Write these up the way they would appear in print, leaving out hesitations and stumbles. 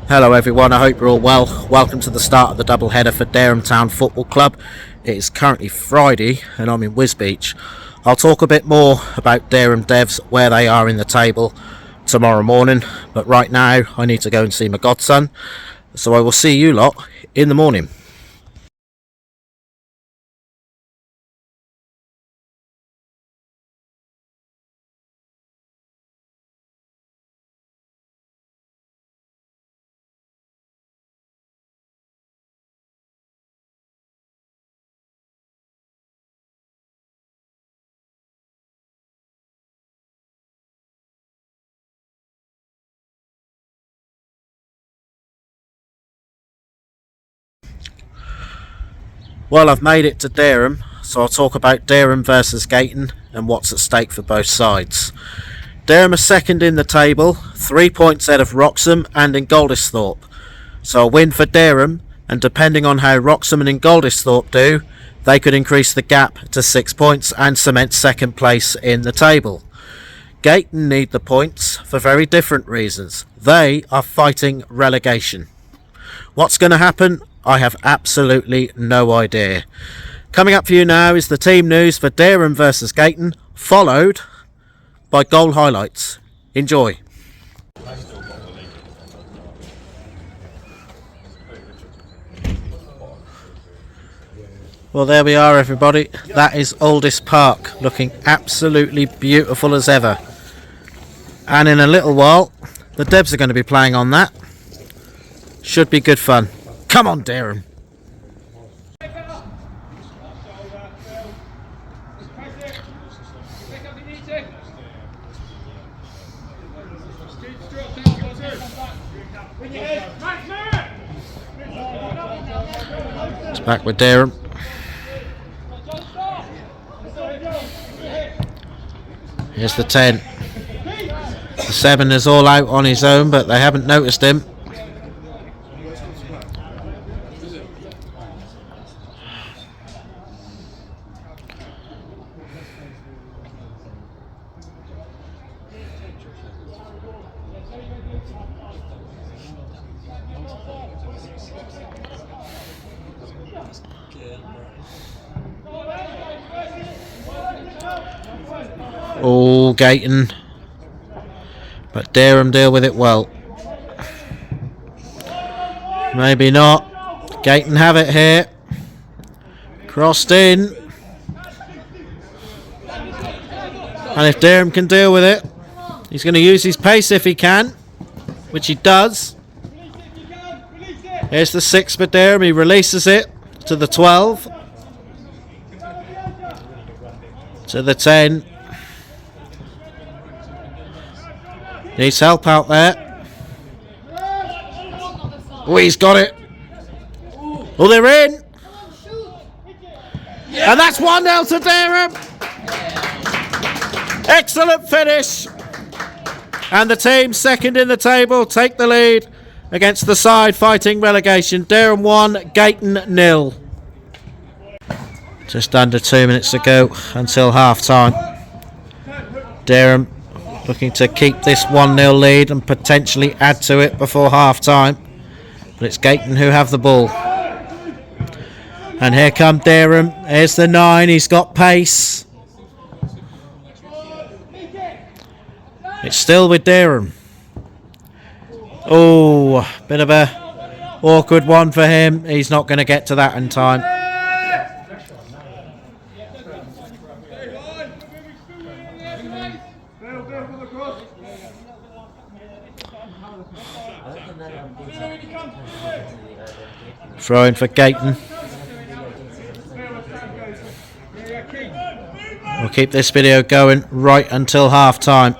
Hello everyone, I hope you're all well. Welcome to the start of the double header for Dereham Town Football Club. It is currently Friday and I'm in Wisbeach. I'll talk a bit more about Dereham Devs, where they are in the table, tomorrow morning, but right now I need to go and see my godson, so I will see you lot in the morning. Well, I've made it to Dereham, so I'll talk about Dereham versus Gayton and what's at stake for both sides. Dereham are second in the table, 3 points ahead of Wroxham and Ingoldsthorpe. So a win for Dereham, and depending on how Wroxham and Ingoldsthorpe do, they could increase the gap to 6 points and cement second place in the table. Gayton need the points for very different reasons. They are fighting relegation. What's going to happen? I have absolutely no idea. Coming up for you now is the team news for Dereham versus Gayton, followed by goal highlights. Enjoy. Well, there we are everybody. That is Aldiss Park, looking absolutely beautiful as ever. And in a little while, the Devs are going to be playing on that. Should be good fun. Come on, Dereham. It's back with Dereham. Here's the 10. The 7 is all out on his own, but they haven't noticed him. Oh, Gayton. But Dereham deal with it well. Maybe not. Gayton have it here. Crossed in. And if Dereham can deal with it, he's going to use his pace if he can, which he does. Here's the 6 for Dereham. He releases it to the 12. To the 10. Needs help out there. Oh, he's got it. Oh, they're in. And that's 1-0 to Dereham. Excellent finish. And the team second in the table take the lead against the side fighting relegation. Dereham 1, Gayton 0. Just under 2 minutes to go until half time. Dereham looking to keep this 1-0 lead and potentially add to it before half time. But it's Gayton who have the ball. And here come Dereham. Here's the 9. He's got pace. It's still with Dereham. Oh, bit of a awkward one for him. He's not going to get to that in time. Throw in for Gayton. We'll keep this video going right until half time.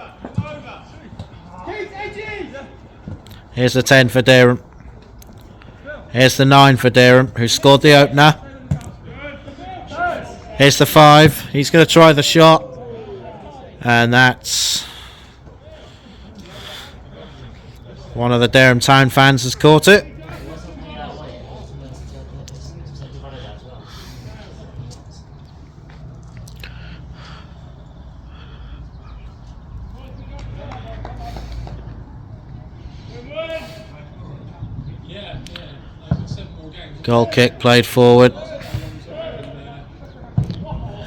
Here's the 10 for Dereham. Here's the 9 for Dereham, who scored the opener. Here's the 5. He's going to try the shot. And that's... one of the Dereham Town fans has caught it. Goal kick played forward.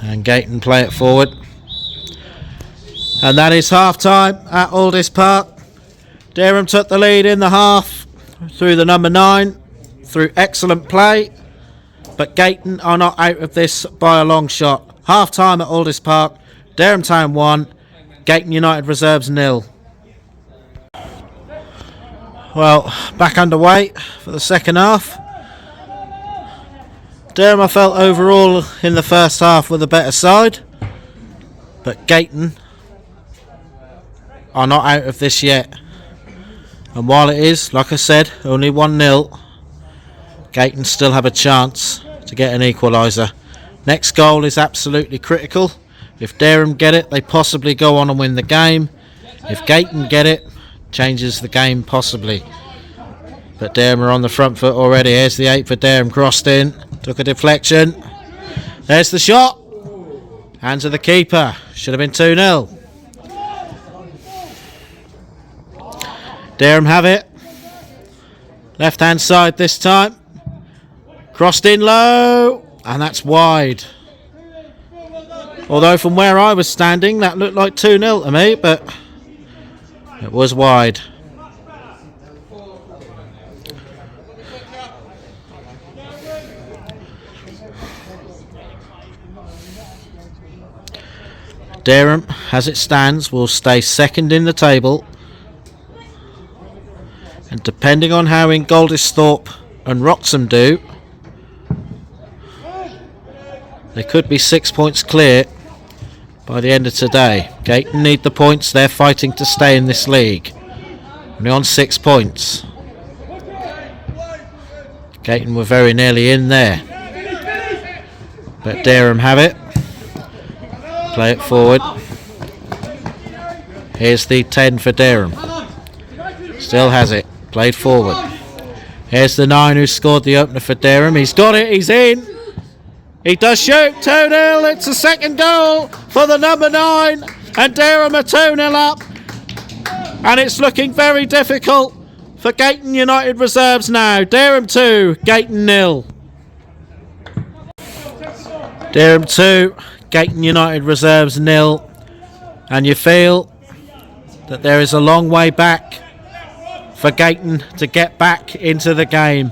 And Gayton play it forward. And that is half time at Aldiss Park. Dereham took the lead in the half through the number 9, through excellent play. But Gayton are not out of this by a long shot. Half time at Aldiss Park. Dereham Town 1, Gayton United Reserves 0. Well, back underway for the second half. Dereham, I felt overall in the first half were the better side, but Gayton are not out of this yet. And while it is, like I said, only 1-0, Gayton still have a chance to get an equaliser. Next goal is absolutely critical. If Dereham get it, they possibly go on and win the game. If Gayton get it, changes the game possibly. But Dereham are on the front foot already. Here's the 8 for Dereham, crossed in, took a deflection. There's the shot. Hands of the keeper. Should have been 2-0. Dereham have it. Left hand side this time. Crossed in low. And that's wide. Although from where I was standing that looked like 2-0 to me, but it was wide. Dereham, as it stands, will stay second in the table, and depending on how Ingoldsthorpe and Wroxham do, they could be 6 points clear by the end of today. Gayton need the points. They're fighting to stay in this league. Only on 6 points. Gayton were very nearly in there, but Dereham have it. Play it forward. Here's the 10 for Dereham. Still has it. Played forward. Here's the 9 who scored the opener for Dereham. He's got it. He's in. He does shoot. 2-0. It's the second goal for the number 9. And Dereham are 2-0 up. And it's looking very difficult for Gayton United Reserves now. Dereham 2, Gayton 0. Dereham 2, Gayton United Reserves 0. And you feel that there is a long way back for Gayton to get back into the game.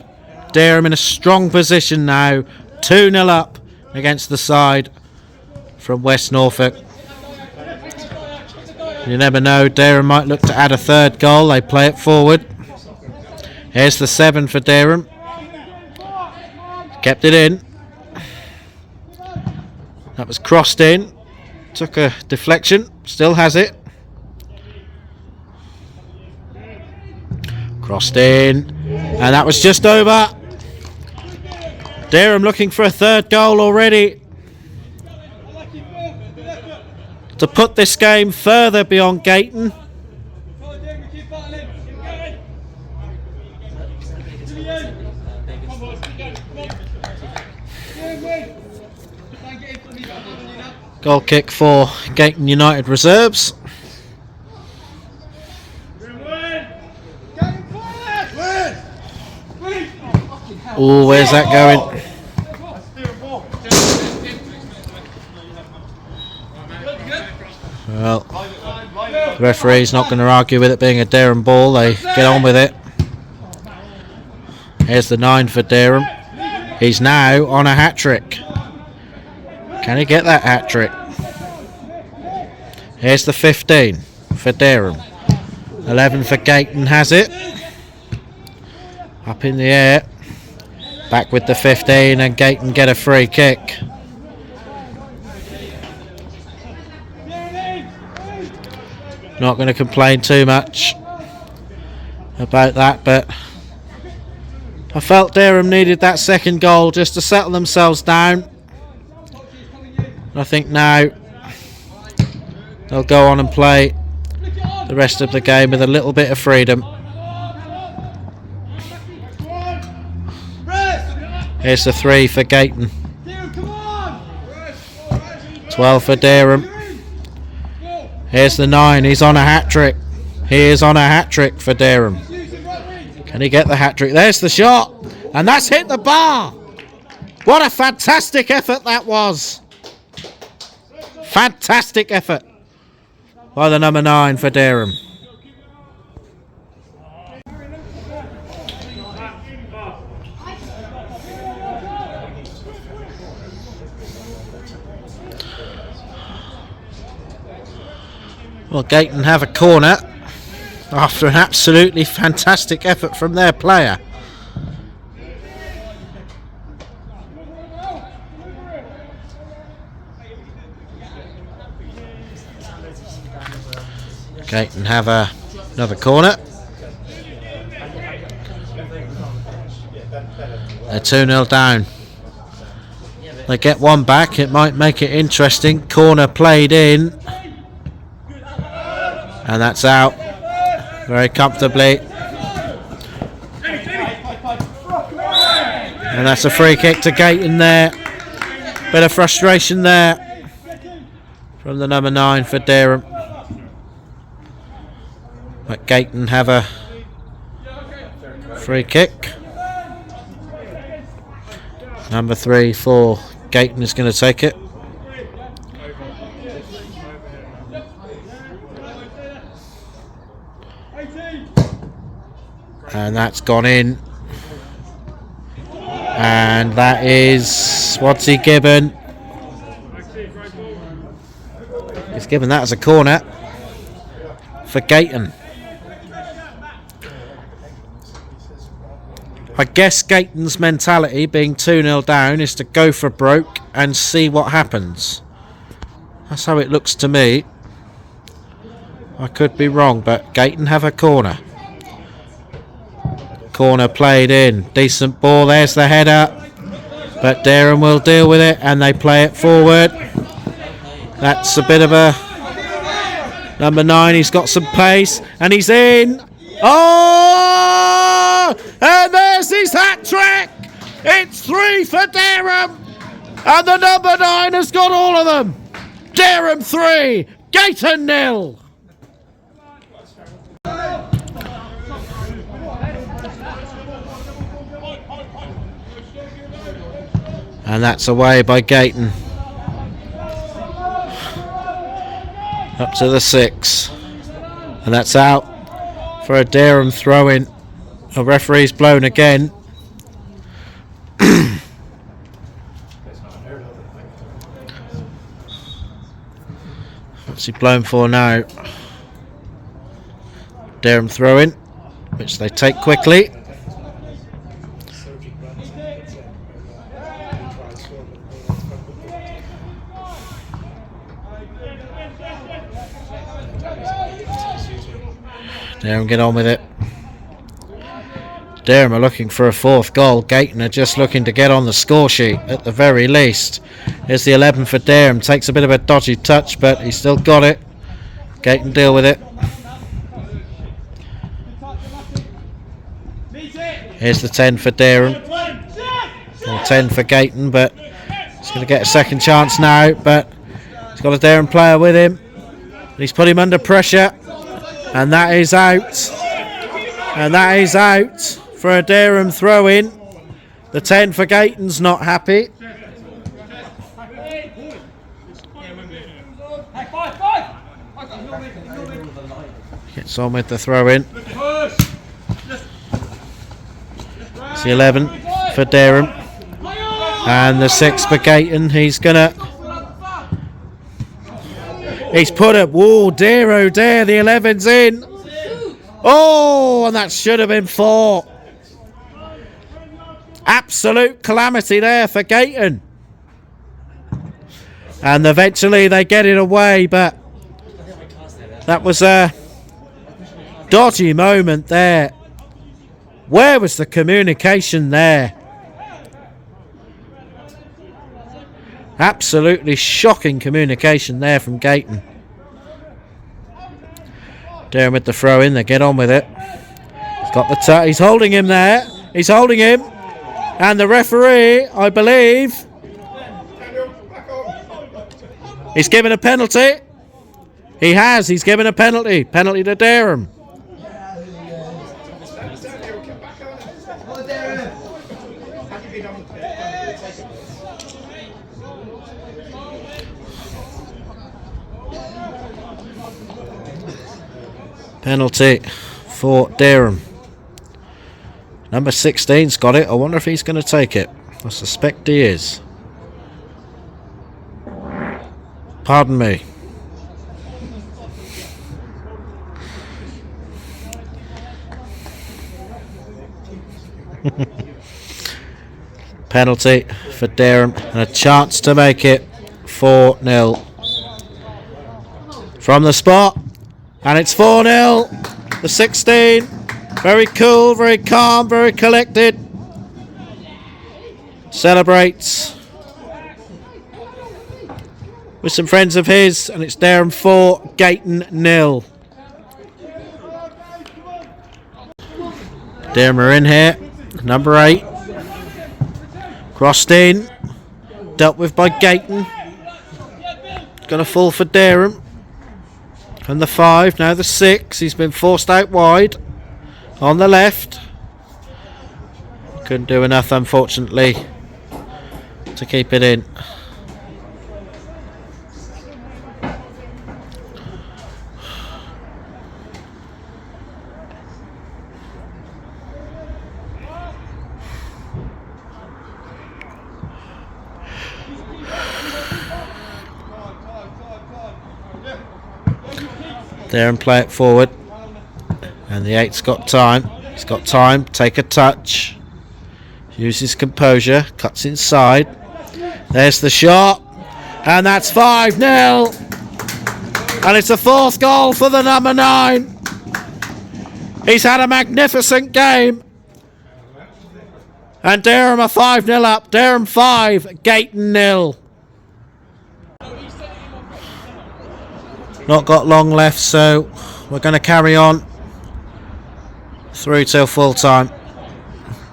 Dereham in a strong position now, 2-0 up against the side from West Norfolk. You never know, Dereham might look to add a third goal. They play it forward. Here's the 7 for Dereham. Kept it in. That was crossed in. Took a deflection. Still has it. Crossed in. And that was just over. Dereham looking for a third goal already, to put this game further beyond Gayton. Goal kick for Gayton United Reserves. Oh, where's that going? Well, the referee's not going to argue with it being a Dereham ball. They get on with it. Here's the 9 for Dereham. He's now on a hat-trick. Can he get that hat-trick? Here's the 15 for Dereham. 11 for Gayton has it. Up in the air. Back with the 15, and Gayton get a free kick. Not going to complain too much about that, but I felt Dereham needed that second goal just to settle themselves down. I think now they'll go on and play the rest of the game with a little bit of freedom. Here's the 3 for Gayton. 12 for Dereham. Here's the 9. He's on a hat-trick. He is on a hat-trick for Dereham. Can he get the hat-trick? There's the shot. And that's hit the bar. What a fantastic effort that was. Fantastic effort by the number 9 for Dereham. Well, Gayton have a corner after an absolutely fantastic effort from their player. Gayton have another corner. They're 2-0 down. They get one back, it might make it interesting. Corner played in. And that's out very comfortably. And that's a free kick to Gayton there. Bit of frustration there from the number 9 for Dereham. But Gayton have a free kick. Number 3 for Gayton is going to take it. And that's gone in. And that is, what's he given? He's given that as a corner for Gayton. I guess Gayton's mentality, being 2-0 down, is to go for broke and see what happens. That's how it looks to me. I could be wrong, but Gayton have a corner. Corner played in. Decent ball. There's the header. But Dereham will deal with it and they play it forward. That's a bit of a... Number 9, he's got some pace and he's in. Oh! And there's his hat-trick. It's 3 for Dereham. And the number 9 has got all of them. Dereham 3, Gayton 0. And that's away by Gayton. Up to the 6. And that's out for a Dereham throw-in. A referee's blown again. What's he blown for now? Dereham throw-in, which they take quickly. Dereham get on with it. Dereham are looking for a 4th goal. Gayton are just looking to get on the score sheet at the very least. Here's the 11 for Dereham. Takes a bit of a dodgy touch, but he's still got it. Gayton deal with it. Here's the 10 for Dereham. Or 10 for Gayton, but he's going to get a second chance now. But he's got a Dereham player with him. He's put him under pressure. And that is out. And that is out for a Dereham throw-in. The 10 for Gayton's not happy. Gets on with the throw-in. It's the 11 for Dereham. And the 6 for Gayton. He's gonna... He's put up. Whoa, dear, oh dear. The 11's in. Oh, and that should have been 4. Absolute calamity there for Gayton. And eventually they get it away, but that was a dodgy moment there. Where was the communication there? Absolutely shocking communication there from Gayton. Dereham with the throw in, they get on with it. He's got the he's holding him there. He's holding him. And the referee, I believe, he's given a penalty. He has, he's given a penalty. Penalty to Dereham. Penalty for Dereham. Number 16's got it. I wonder if he's going to take it. I suspect he is. Pardon me. Penalty for Dereham and a chance to make it 4-0 from the spot, and it's 4-0. The 16, very cool, very calm, very collected, celebrates with some friends of his, and it's Dereham 4, Gayton 0. Dereham are in here. Number 8. Crossed in. Dealt with by Gayton. Going to fall for Dereham. And the 5. Now the 6. He's been forced out wide. On the left. Couldn't do enough, unfortunately, to keep it in. There and play it forward, and the 8's got time. He's got time. Take a touch. Uses composure. Cuts inside. There's the shot, and that's 5-0. And it's a 4th goal for the number 9. He's had a magnificent game, and Dereham are 5-0 up. Dereham 5, Gayton 0. Not got long left, so we're going to carry on through till full time.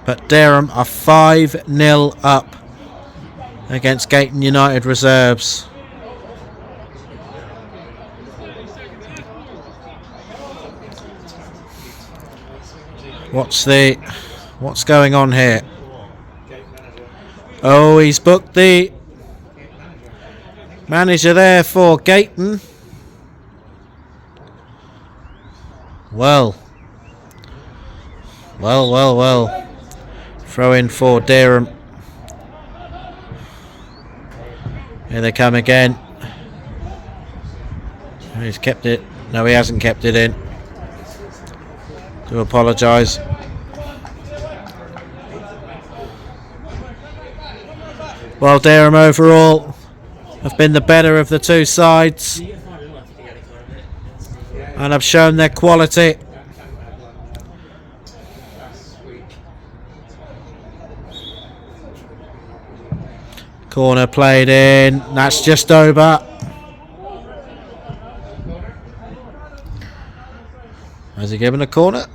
But Dereham are 5-0 up against Gayton United reserves. What's going on here? Oh, he's booked the manager there for Gayton. Well. Throw in for Dereham. Here they come again. He's kept it. No, he hasn't kept it in. Do apologise. Well, Dereham overall have been the better of the two sides, and have shown their quality. Corner played in. That's just over. Has he given a corner?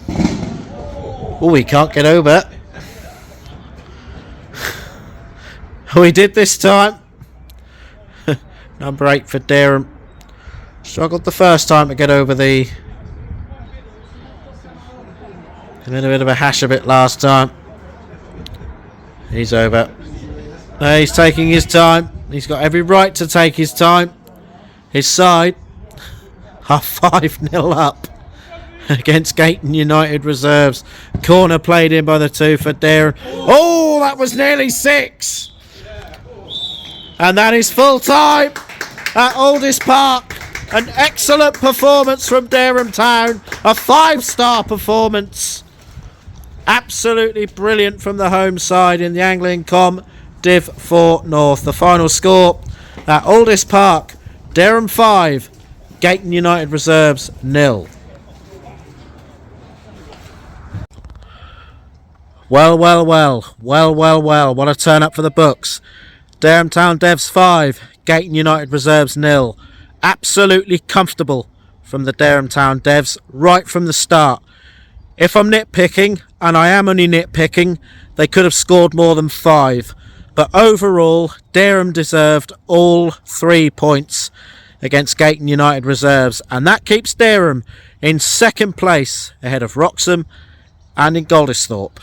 Oh, he can't get over. Oh, he did this time. Number 8 for Dereham. Struggled the first time to get over the... A little bit of a hash of it last time. He's over. He's taking his time. He's got every right to take his time. His side are 5-0 up against Gayton United reserves. Corner played in by the 2 for Dereham. Oh, that was nearly 6. And that is full time at Aldiss Park. An excellent performance from Dereham Town. A 5-star performance. Absolutely brilliant from the home side in the Anglian Div 4 North. The final score at Aldiss Park: Dereham 5, Gayton United reserves 0. Well. What a turn up for the books. Dereham Town Devs 5, Gayton United reserves 0. Absolutely comfortable from the Dereham Town Devs right from the start. If I'm nitpicking, and I am only nitpicking, they could have scored more than 5. But overall, Dereham deserved all 3 points against Gayton United reserves, and that keeps Dereham in second place ahead of Wroxham and in Goldisthorpe.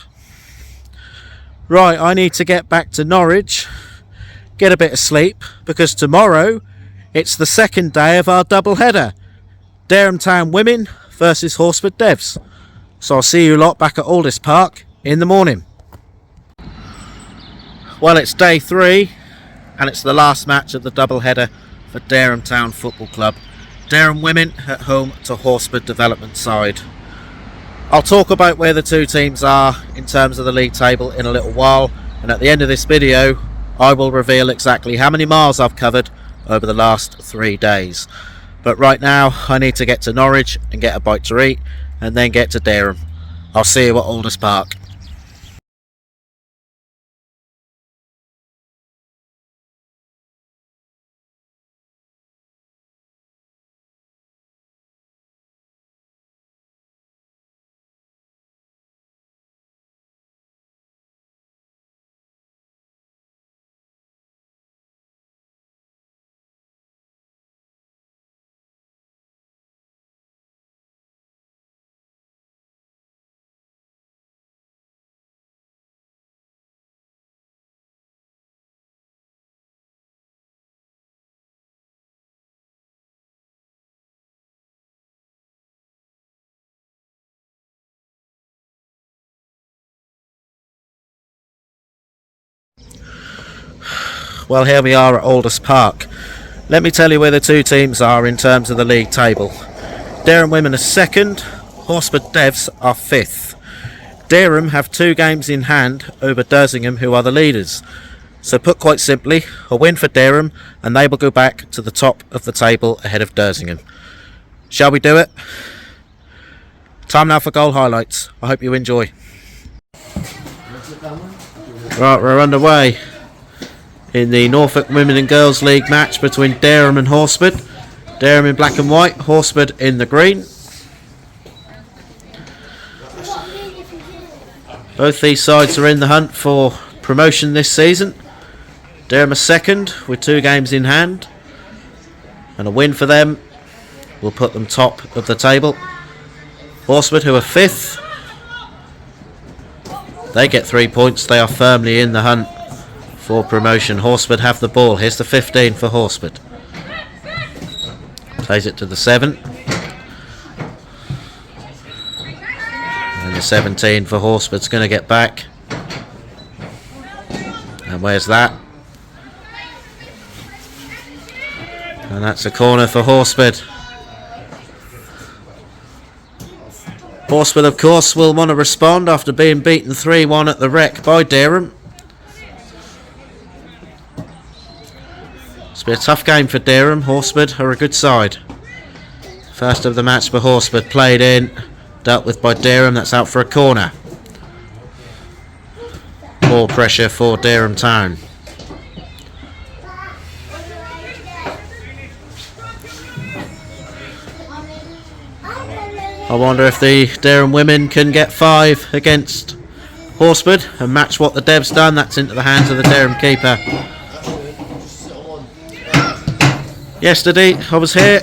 Right, I need to get back to Norwich, get a bit of sleep, because tomorrow it's the second day of our double header. Dereham Town Women versus Horsford Devs. So I'll see you lot back at Aldiss Park in the morning. Well, it's day 3 and it's the last match of the double header for Dereham Town Football Club. Dereham Women at home to Horsford Development side. I'll talk about where the two teams are in terms of the league table in a little while, and at the end of this video I will reveal exactly how many miles I've covered over the last 3 days. But right now I need to get to Norwich and get a bite to eat and then get to Dereham. I'll see you at Aldiss Park. Well, here we are at Aldiss Park. Let me tell you where the two teams are in terms of the league table. Dereham Women are 2nd, Horsford Devs are 5th. Dereham have 2 games in hand over Dersingham, who are the leaders. So put quite simply, a win for Dereham and they will go back to the top of the table ahead of Dersingham. Shall we do it? Time now for goal highlights. I hope you enjoy. Right, we're underway in the Norfolk Women and Girls League match between Dereham and Horsford. Dereham in black and white, Horsford in the green. Both these sides are in the hunt for promotion this season. Dereham are 2nd with 2 games in hand, and a win for them will put them top of the table. Horsford, who are 5th, they get 3 points. They are firmly in the hunt for promotion. Horsford have the ball. Here's the 15 for Horsford. Plays it to the 7. And the 17 for Horsford's going to get back. And where's that? And that's a corner for Horsford. Horsford, of course, will want to respond after being beaten 3-1 at the Rec by Dereham. It's been a tough game for Dereham. Horsford are a good side. First of the match for Horsford, played in, dealt with by Dereham. That's out for a corner. More pressure for Dereham Town. I wonder if the Dereham Women can get 5 against Horsford and match what the Devs done. That's into the hands of the Dereham keeper. Yesterday I was here,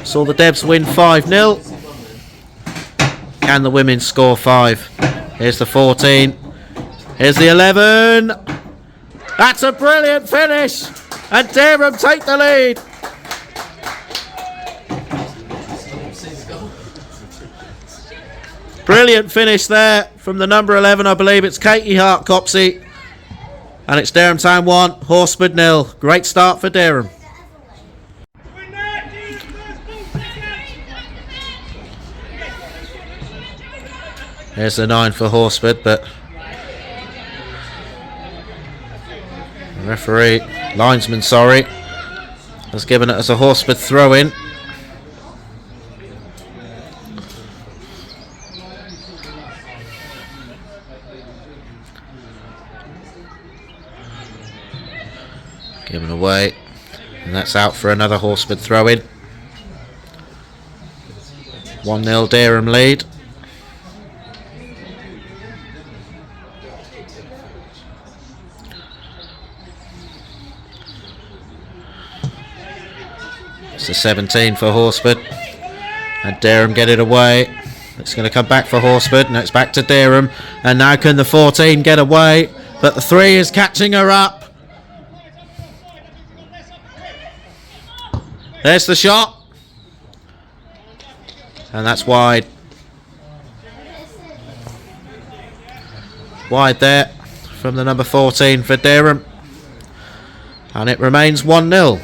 saw the Devs win 5-0. Can the women score 5? Here's the 14. Here's the 11. That's a brilliant finish, and Dereham take the lead. Brilliant finish there from the number 11, I believe it's Katie Hart-Copsey. And it's Dereham Town 1, Horsford 0. Great start for Dereham. There's the 9 for Horsford, but the referee, linesman, sorry, has given it as a Horsford throw-in. Given away, and that's out for another Horsford throw-in. 1-0 Dereham lead. It's a 17 for Horsford, and Dereham get it away. It's going to come back for Horsford. Now it's back to Dereham, and now can the 14 get away, but the 3 is catching her up. There's the shot. And that's wide. Wide there from the number 14 for Dereham. And it remains 1-0.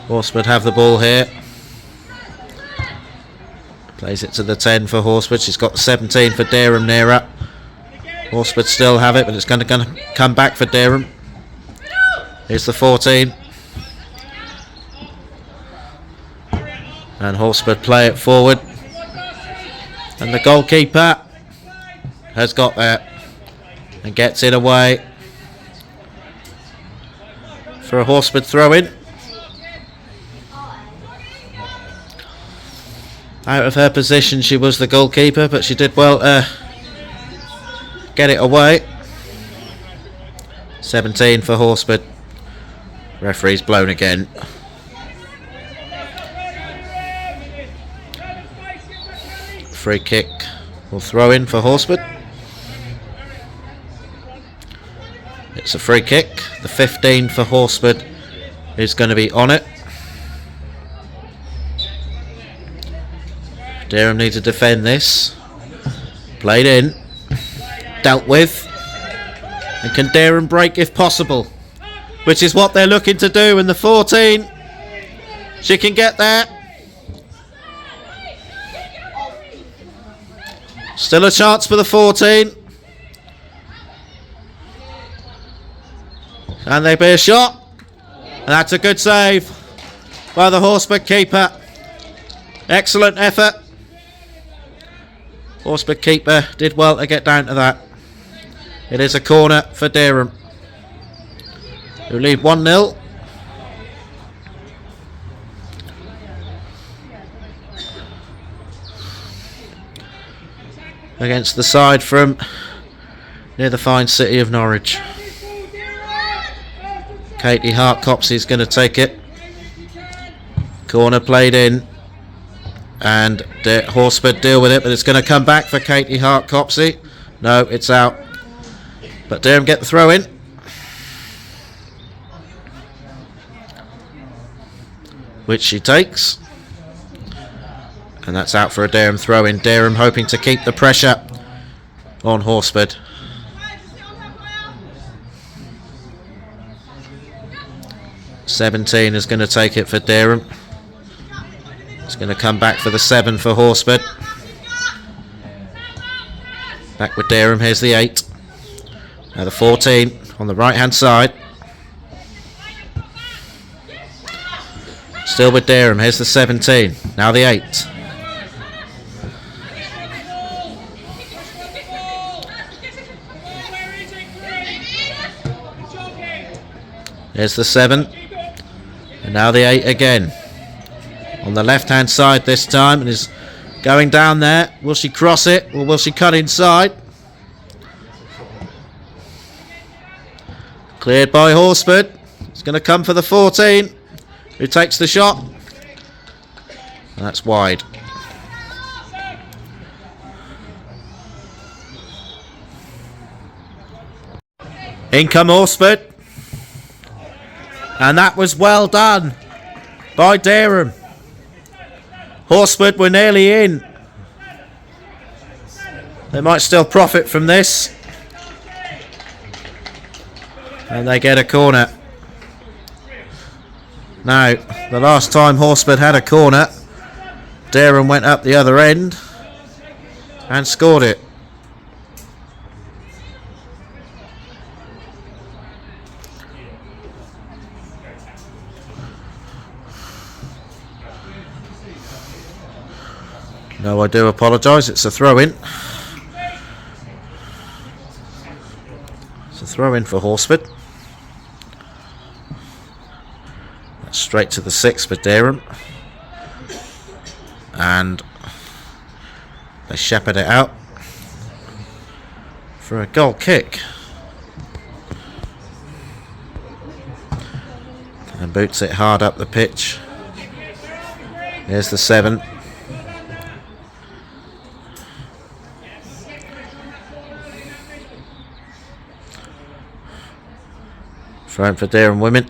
Horsford have the ball here. Plays it to the 10 for Horsford. She's got the 17 for Dereham near her. Horsford still have it, but it's going to come back for Dereham. Here's the 14. And Horsford play it forward. And the goalkeeper has got there and gets it away for a Horsford throw-in. Out of her position, she was the goalkeeper, but she did well get it away. 17 for Horsford. Referee's blown again. Free kick will throw in for Horsford. It's a free kick. The 15 for Horsford is going to be on it. Dereham need to defend this. Played in. Dealt with. And can Dereham break if possible? Which is what they're looking to do. And the 14. She can get there. Still a chance for the 14. And they be a shot. And that's a good save by the Horsford keeper. Excellent effort. Horsford keeper did well to get down to that. It is a corner for Dereham, who lead 1-0. Against the side from near the fine city of Norwich. Katie Hart-Copsey is going to take it. Corner played in. And Horsford deal with it, but it's going to come back for Katie Hart-Copsey. No, it's out. But Dereham get the throw in. Which she takes. And that's out for a Dereham throw in. Dereham hoping to keep the pressure on Horsford. (17) is going to take it for Dereham. It's going to come back for the 7 for Horsford. Back with Dereham. Here's the 8. Now the 14 on the right hand side. Still with Dereham. Here's the 17. Now the 8. Here's the 7. And now the 8 again. On the left hand side this time, and is going down there. Will she cross it or will she cut inside? Cleared by Horsford. It's going to come for the 14, who takes the shot. And that's wide. In come Horsford. And that was well done by Dereham. Horsford were nearly in. They might still profit from this. And they get a corner. Now, the last time Horsford had a corner, Dereham went up the other end and scored it. No, I do apologise. It's a throw-in. It's a throw-in for Horsford. That's straight to the 6 for Dereham. And they shepherd it out for a goal kick. And boots it hard up the pitch. Here's the 7. Thrown for Dereham Women.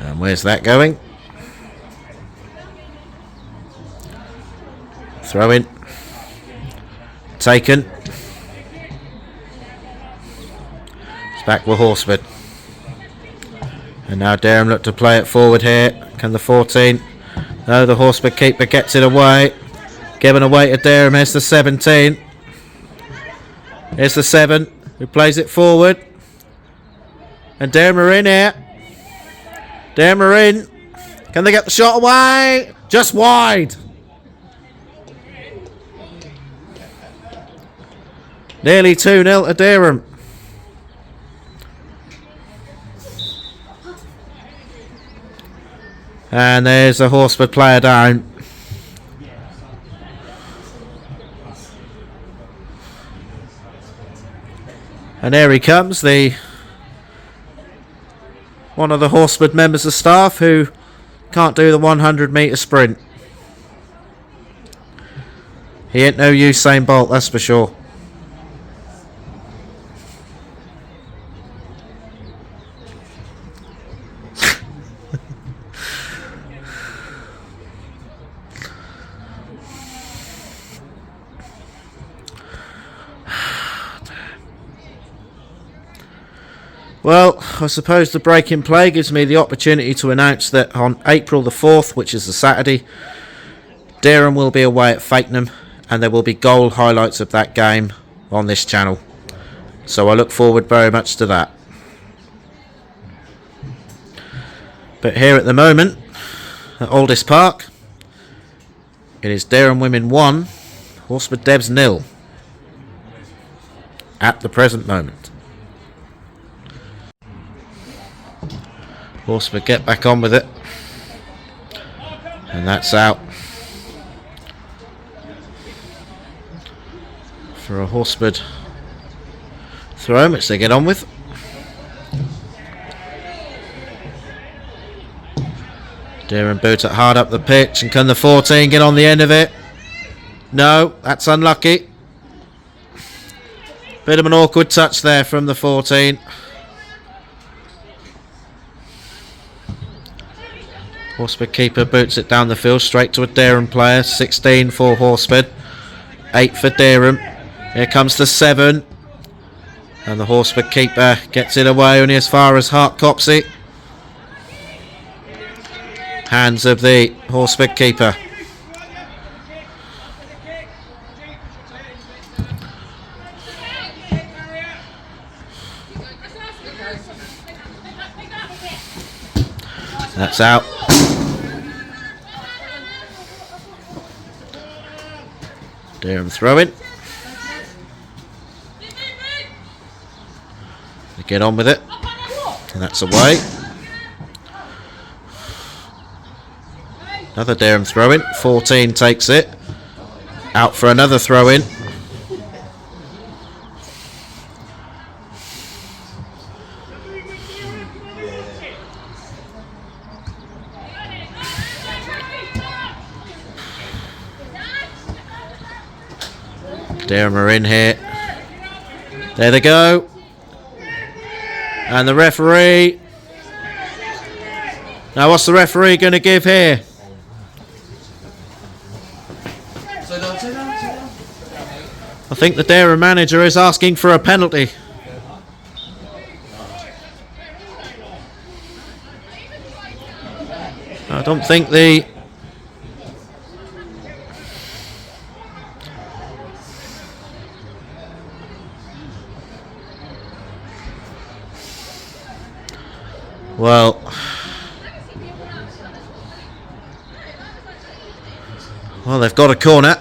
And where's that going? Throw in. Taken. It's back with Horsford. And now Dereham look to play it forward here. Can the 14? No, the Horsford keeper gets it away. Given away to Dereham. Here's the 17. Here's the 7 who plays it forward. And Dereham are in here. Dereham are in. Can they get the shot away? Just wide. Nearly 2-0 to Dereham. And there's a Horsford player down. And there he comes, one of the Horsford members of staff who can't do the 100-metre sprint. He ain't no Usain Bolt, that's for sure. Well, I suppose the break in play gives me the opportunity to announce that on April the 4th, which is the Saturday, Dereham will be away at Fakenham, and there will be goal highlights of that game on this channel. So I look forward very much to that. But here at the moment, at Aldiss Park, it is Dereham Women 1, Horsford Devs 0, at the present moment. Horsford get back on with it, and that's out for a Horsford throw, which they get on with. Dereham boot it hard up the pitch, and can the 14 get on the end of it? No, that's unlucky. Bit of an awkward touch there from the 14. Horsford keeper boots it down the field straight to a Dereham player. 16 for Horsford, 8 for Dereham. Here comes the 7, and the Horsford keeper gets it away only as far as Hart cops it. Hands of the Horsford keeper. That's out. Dereham throwing. They get on with it, and that's away. Another Dereham throw-in. 14 takes it. Out for another throw-in. Dereham are in here. There they go. And the referee. Now what's the referee going to give here? I think the Dereham manager is asking for a penalty. I don't think the... Well, they've got a corner.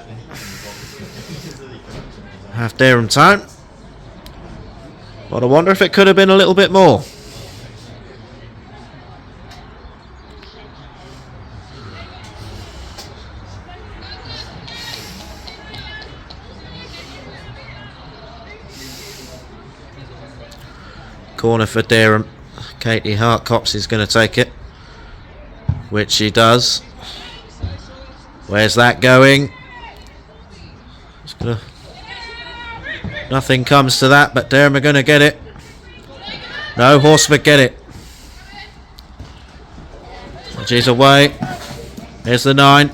Half Dereham Town. But I wonder if it could have been a little bit more. Corner for Dereham. Katie Hartcops is going to take it, which she does. Where's that going? Just gonna... Nothing comes to that, but Dereham are going to get it. No, Horsford get it. She's away. Here's the 9.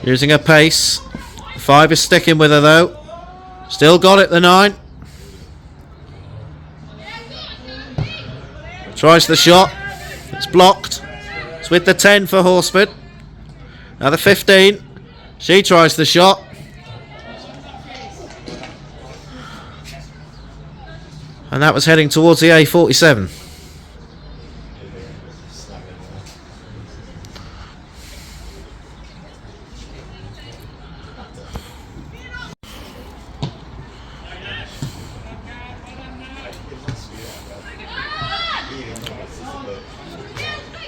Using her pace. 5 is sticking with her though. Still got it, the 9. Tries the shot. It's blocked. It's with the 10 for Horsford. Now the 15. She tries the shot. And that was heading towards the A47.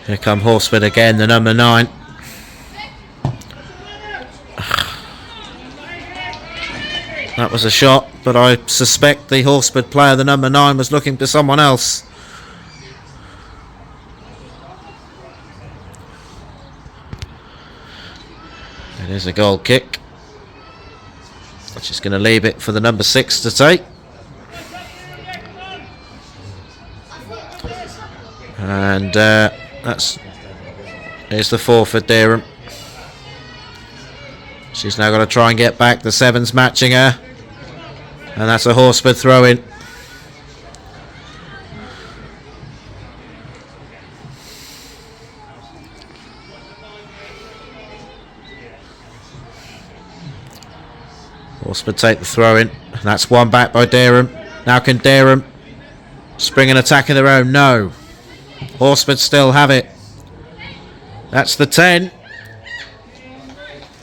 Here come Horsford again, the number 9. That was a shot, but I suspect the Horsford player, the number 9, was looking for someone else. It is a goal kick. She's going to leave it for the number 6 to take. And here's the 4 for Dereham. She's now got to try and get back. The 7's matching her. And that's a Horsford throw in. Horsford take the throw in. And that's one back by Dereham. Now can Dereham spring an attack of their own? No. Horsford still have it. That's the 10.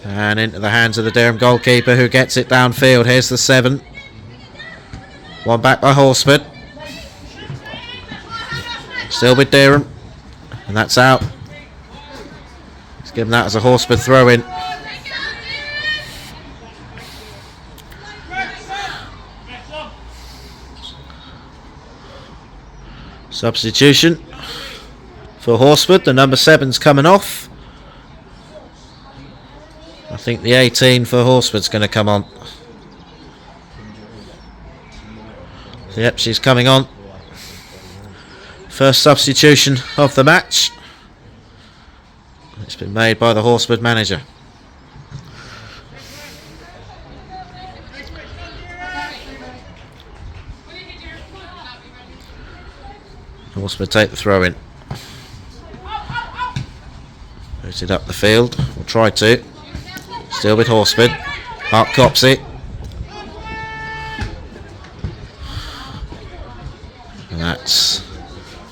And into the hands of the Dereham goalkeeper, who gets it downfield. Here's the 7. One back by Horsford. Still with Dereham. And that's out. He's given that as a Horsford throw in. Substitution for Horsford. The number 7's coming off. I think the 18 for Horsford's going to come on. Yep, she's coming on. First substitution of the match. It's been made by the Horsford manager. Horsford take the throw in. Moves it up the field. We'll try to. Still with Horsford. Hart cops it. And that's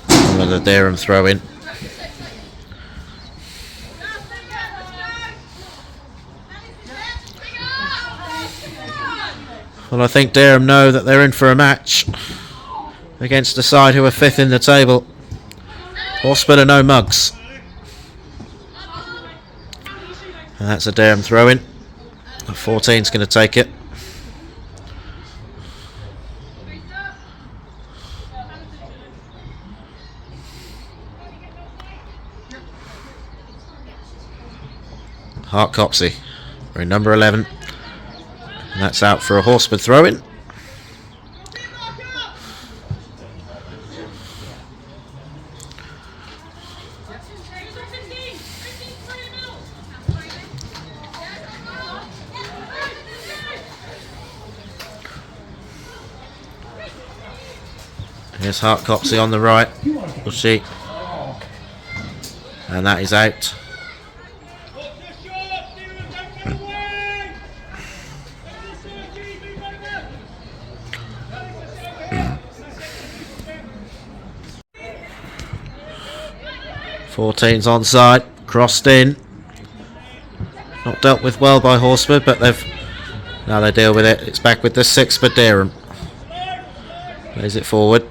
another Dereham throw in. Well, I think Dereham know that they're in for a match against a side who are 5th in the table. Horsford are no mugs. And that's a Dereham throw in. 14's going to take it. Hart Copsey, wearing number 11. And that's out for a Horsford throw in. Here's Hart Copsey on the right. Will she? And that is out. Fourteen's onside, crossed in. Not dealt with well by Horsford, but now they deal with it. It's back with the 6 for Dereham. Plays it forward.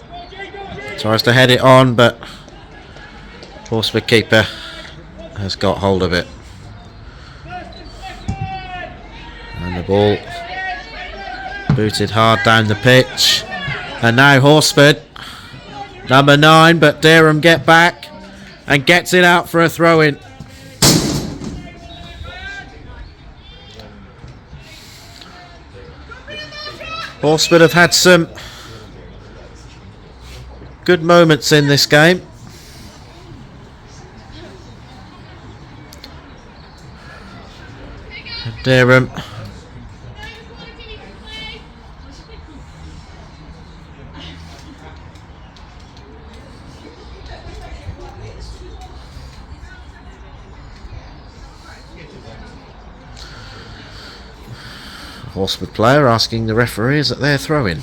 Tries to head it on, but Horsford keeper has got hold of it. And the ball booted hard down the pitch. And now Horsford, number 9, but Dereham get back and gets it out for a throw-in. Horsford have had some good moments in this game. And Dereham Horsford player asking the referee, is that their throw-in?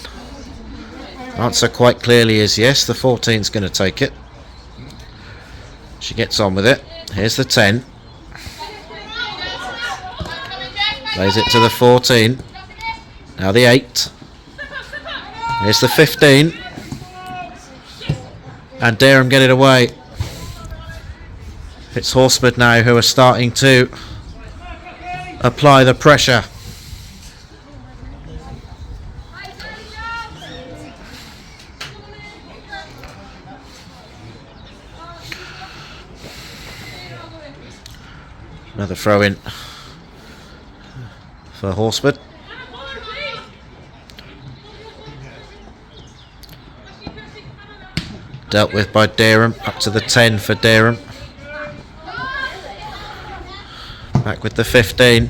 Answer quite clearly is yes. The 14's going to take it. She gets on with it. Here's the 10. Plays it to the 14. Now the 8. Here's the 15. And Dereham get it away. It's Horsford now who are starting to apply the pressure. Another throw in for Horsford. Dealt with by Dereham. Up to the 10 for Dereham. Back with the 15.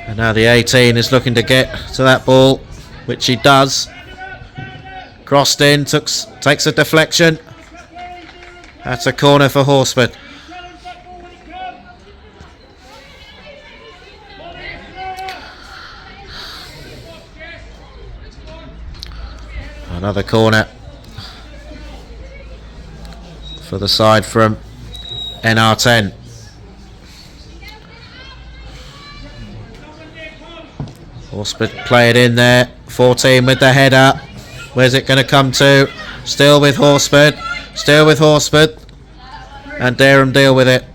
And now the 18 is looking to get to that ball, which he does. Crossed in, takes a deflection. That's a corner for Horsford. Another corner for the side from NR10. Horsford play it in there. 14 with the header. Where's it going to come to? Still with Horsford. Still with Horsford. And Dereham deal with it.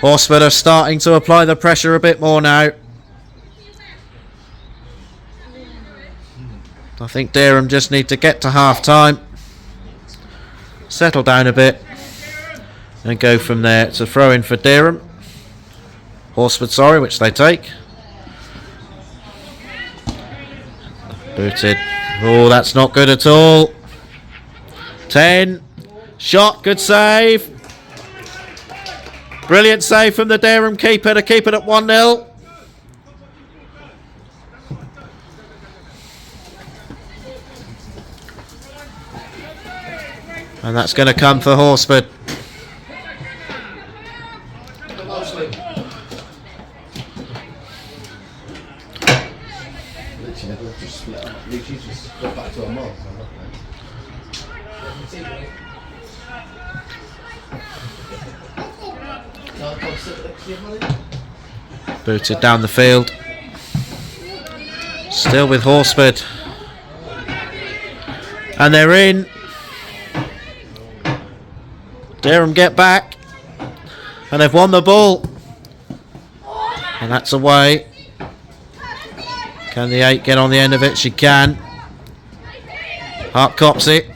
Horsford are starting to apply the pressure a bit more now. I think Dereham just need to get to half time, settle down a bit, and go from there. It's a throw in for Dereham. Horsford, sorry, which they take. Booted. Oh, that's not good at all. 10. Shot, good save. Brilliant save from the Dereham keeper to keep it at 1-0. And that's going to come for Horsford. Booted down the field. Still with Horsford. And they're in. Dereham get back. And they've won the ball. And that's away. Can the 8 get on the end of it? She can. Hart cops it.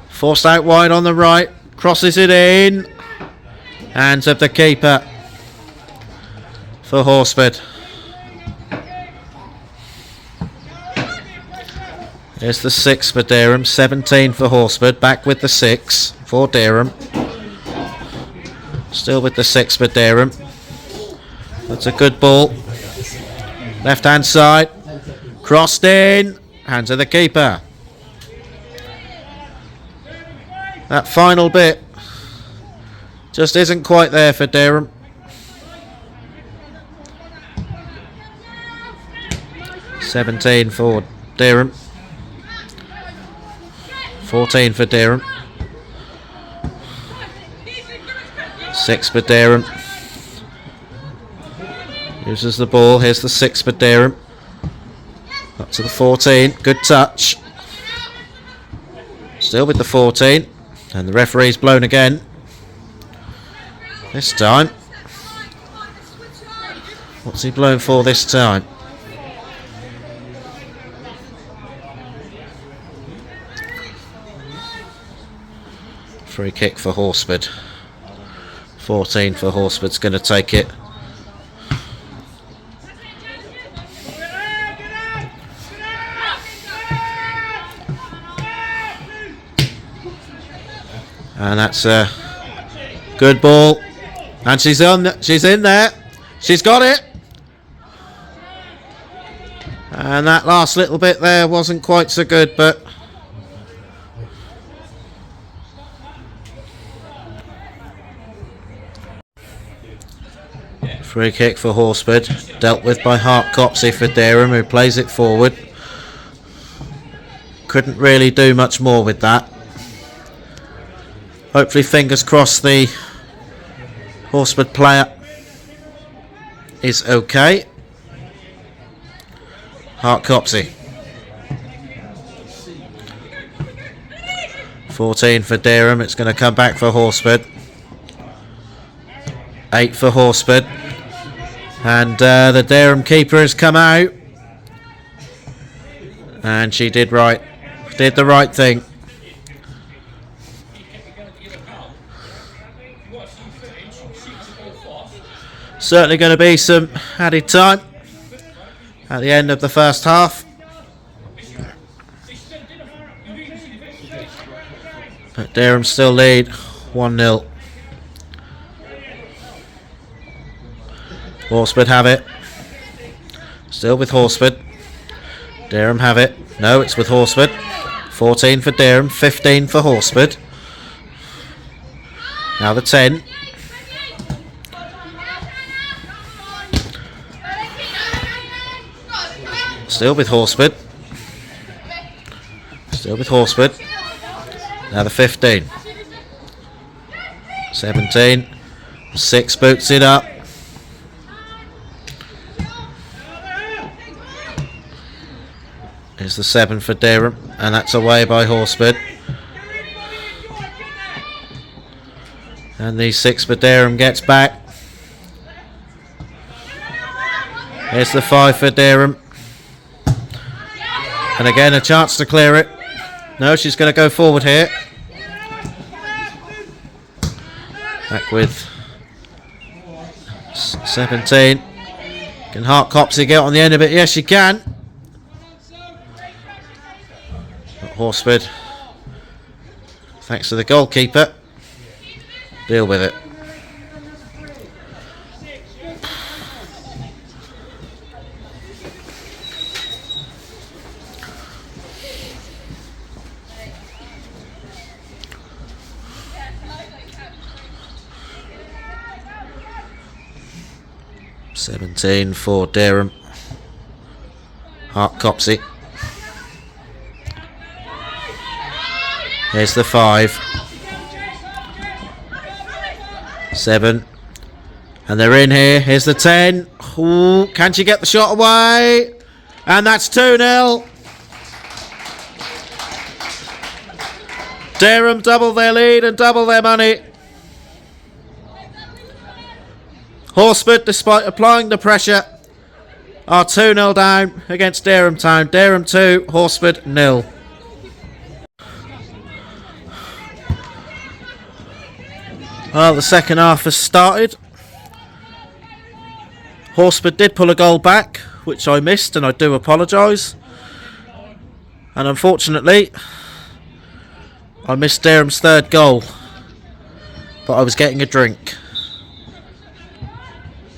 Forced out wide on the right. Crosses it in. Hands of the keeper for Horsford. There's the 6 for Dereham, 17 for Horsford. Back with the 6 for Dereham. Still with the 6 for Dereham. That's a good ball. Left hand side. Crossed in. Hands of the keeper. That final bit just isn't quite there for Dereham. (17 for Dereham. 14 for Dereham. 6 for Dereham. Uses the ball. Here's the 6 for Dereham. Up to the 14. Good touch. Still with the 14. And the referee's blown again. This time. What's he blown for this time? Free kick for Horsford. 14 for Horsford's going to take it. And that's a good ball. And she's in there. She's got it. And that last little bit there wasn't quite so good, but free kick for Horsford, dealt with by Hart Copsey for Dereham, who plays it forward. Couldn't really do much more with that. Hopefully, fingers crossed, the Horsford player is okay. Hart Copsey. 14 for Dereham. It's going to come back for Horsford. 8 for Horsford. And the Dereham keeper has come out. And she did the right thing. Certainly going to be some added time at the end of the first half. But Dereham still lead 1-0. Horsford have it. Still with Horsford. Dereham have it. No, it's with Horsford. 14 for Dereham, 15 for Horsford. Now the 10. Still with Horsford. Still with Horsford. Now the 15. 17. 6 boots it up. Here's the 7 for Dereham, and that's away by Horsford. And the 6 for Dereham gets back. Here's the 5 for Dereham. And again, a chance to clear it. No, she's going to go forward here. Back with 17. Can Hart Copsey get on the end of it? Yes, she can. But Horsford, thanks to the goalkeeper, deal with it. (17) for Dereham. Hart Copsey. Here's the 5. 7. And they're in here. Here's the 10. Ooh, can she get the shot away? And that's 2-0. Dereham double their lead and double their money. Horsford, despite applying the pressure, are 2-0 down against Dereham Town. Dereham 2, Horsford 0. Well, the second half has started. Horsford did pull a goal back, which I missed, and I do apologise. And unfortunately, I missed Dereham's third goal, but I was getting a drink.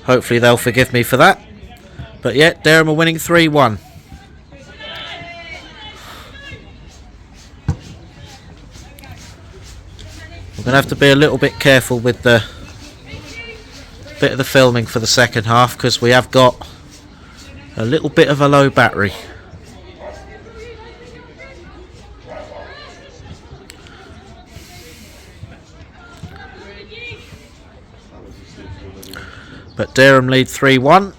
Hopefully they'll forgive me for that. But yet, Dereham are winning 3-1. We're going to have to be a little bit careful with the bit of the filming for the second half, because we have got a little bit of a low battery. But Dereham lead 3-1.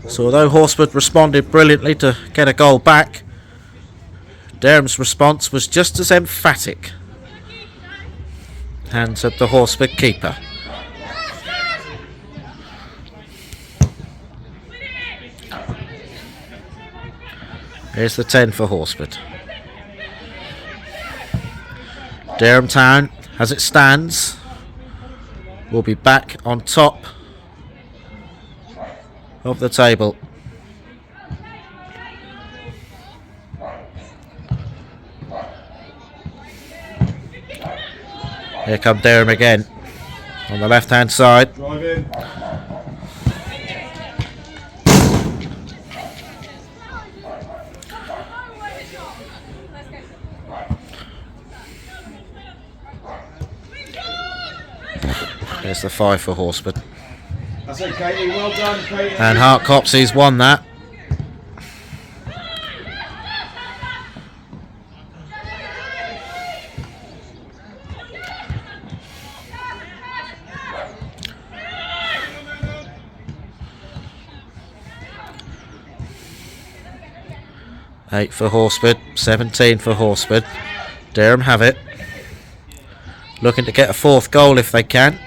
So although Horsford responded brilliantly to get a goal back, Dereham's response was just as emphatic. Hands of the Horsford keeper. Here's the 10 for Horsford. Dereham Town, as it stands, will be back on top of the table. Here come Dereham again. On the left hand side. Drive in. There's the 5 for Horsford. That's it, Katie. Well done, Katie. And Hart Copsey's won that. Eight for Horsford, 17 for Horsford. Dereham have it. Looking to get a 4th goal if they can.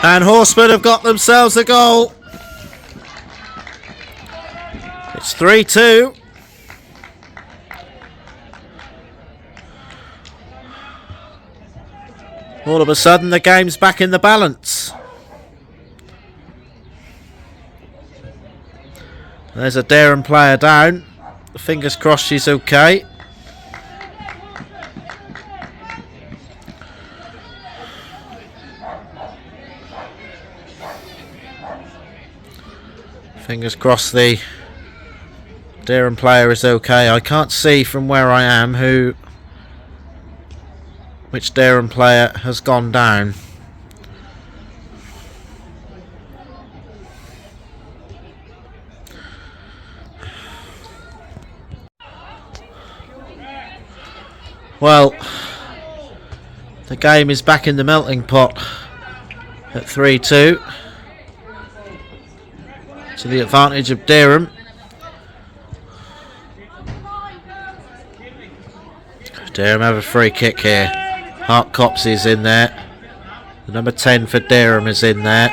And Horsford have got themselves a goal. It's 3-2. All of a sudden the game's back in the balance. There's a Dereham player down. Fingers crossed she's okay. Fingers crossed the Dereham player is okay. I can't see from where I am which Dereham player has gone down. Well, the game is back in the melting pot at 3-2 to the advantage of Dereham. Dereham have a free kick here. Hart Copsey's in there. The number 10 for Dereham is in there.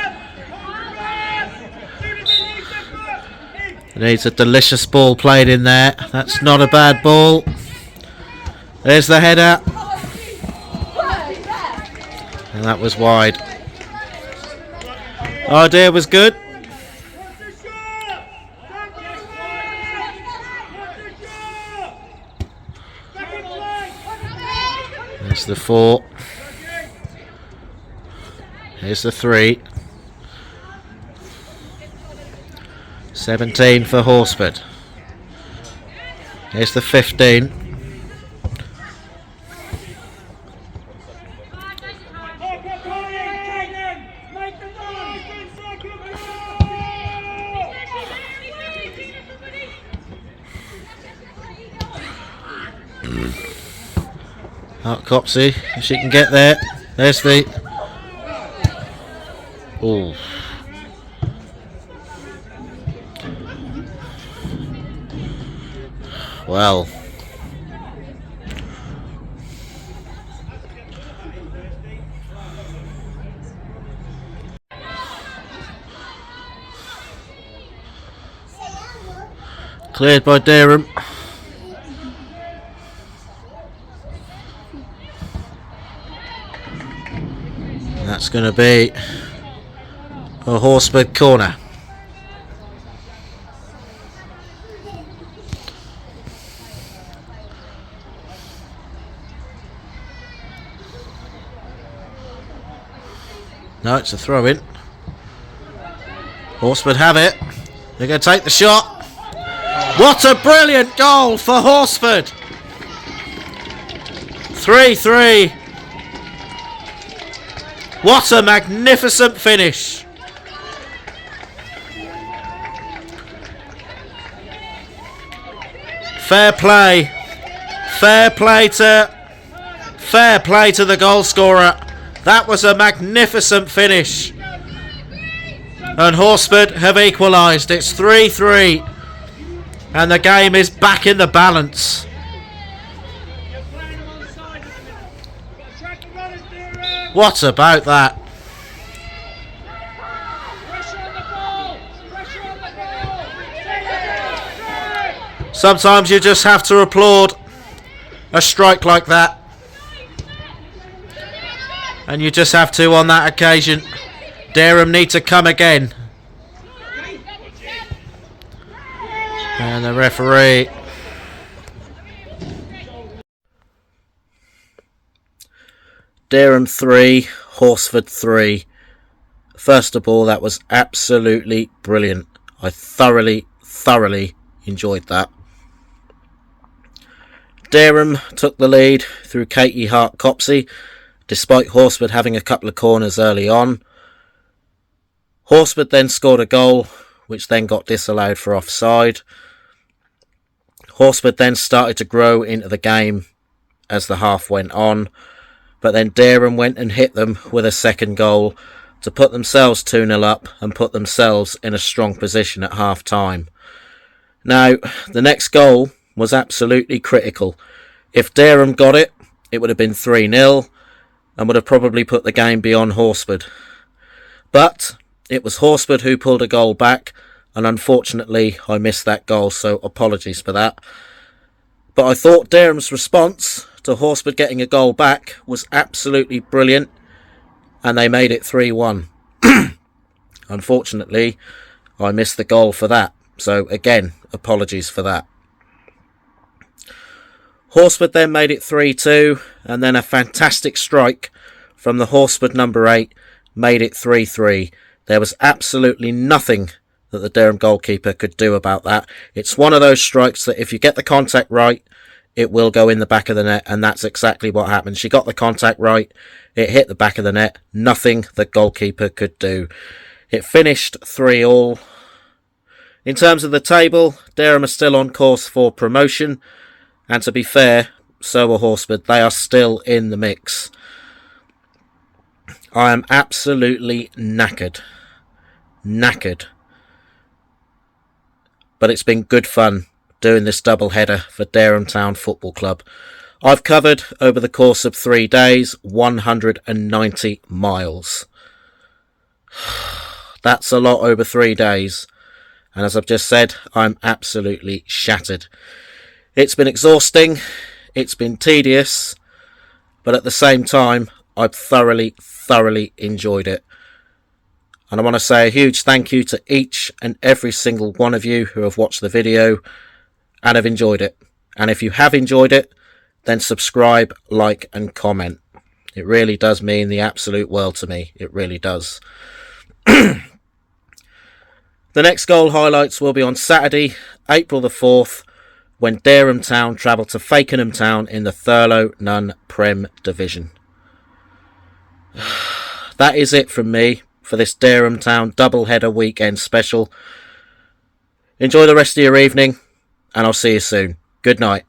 Needs a delicious ball played in there. That's not a bad ball. There's the header. And that was wide. Idea was good. There's the 4. Here's the 3. 17 for Horsford. Here's the 15. Hart Copsey, if she can get there. There's the... Ooh. Well. Cleared by Dereham. That's going to be a Horsford corner. No, it's a throw in. Horsford have it. They're going to take the shot. What a brilliant goal for Horsford. 3-3. What a magnificent finish. Fair play. Fair play to the goal scorer. That was a magnificent finish. And Horsford have equalised. It's 3-3. And the game is back in the balance. What about that? Sometimes you just have to applaud a strike like that. And you just have to on that occasion. Dereham need to come again. And the referee. Dereham 3, Horsford 3. First of all, that was absolutely brilliant. I thoroughly enjoyed that. Dereham took the lead through Katie Hart-Copsey, despite Horsford having a couple of corners early on. Horsford then scored a goal, which then got disallowed for offside. Horsford then started to grow into the game as the half went on, but then Dereham went and hit them with a second goal to put themselves 2-0 up and put themselves in a strong position at half time. Now, the next goal was absolutely critical. If Dereham got it, it would have been 3-0 and would have probably put the game beyond Horsford. But it was Horsford who pulled a goal back, and unfortunately I missed that goal, so apologies for that. But I thought Dereham's response to Horsford getting a goal back was absolutely brilliant, and they made it 3-1. Unfortunately, I missed the goal for that, so again, apologies for that. Horsford then made it 3-2, and then a fantastic strike from the Horsford number 8 made it 3-3. There was absolutely nothing that the Dereham goalkeeper could do about that. It's one of those strikes that if you get the contact right, it will go in the back of the net, and that's exactly what happened. She got the contact right, it hit the back of the net, nothing the goalkeeper could do. It finished 3-3. In terms of the table, Dereham are still on course for promotion, and to be fair, so are Horsford. They are still in the mix. I am absolutely knackered. But it's been good fun doing this double header for Dereham Town Football Club. I've covered, over the course of 3 days, 190 miles. That's a lot over 3 days. And as I've just said, I'm absolutely shattered. It's been exhausting, it's been tedious, but at the same time, I've thoroughly enjoyed it. And I want to say a huge thank you to each and every single one of you who have watched the video and have enjoyed it. And if you have enjoyed it, then subscribe, like and comment. It really does mean the absolute world to me. It really does. The next goal highlights will be on Saturday, April the 4th, when Dereham Town travel to Fakenham Town in the Thurlow Nunn Prem Division. That is it from me for this Dereham Town double header weekend special. Enjoy the rest of your evening, and I'll see you soon. Good night.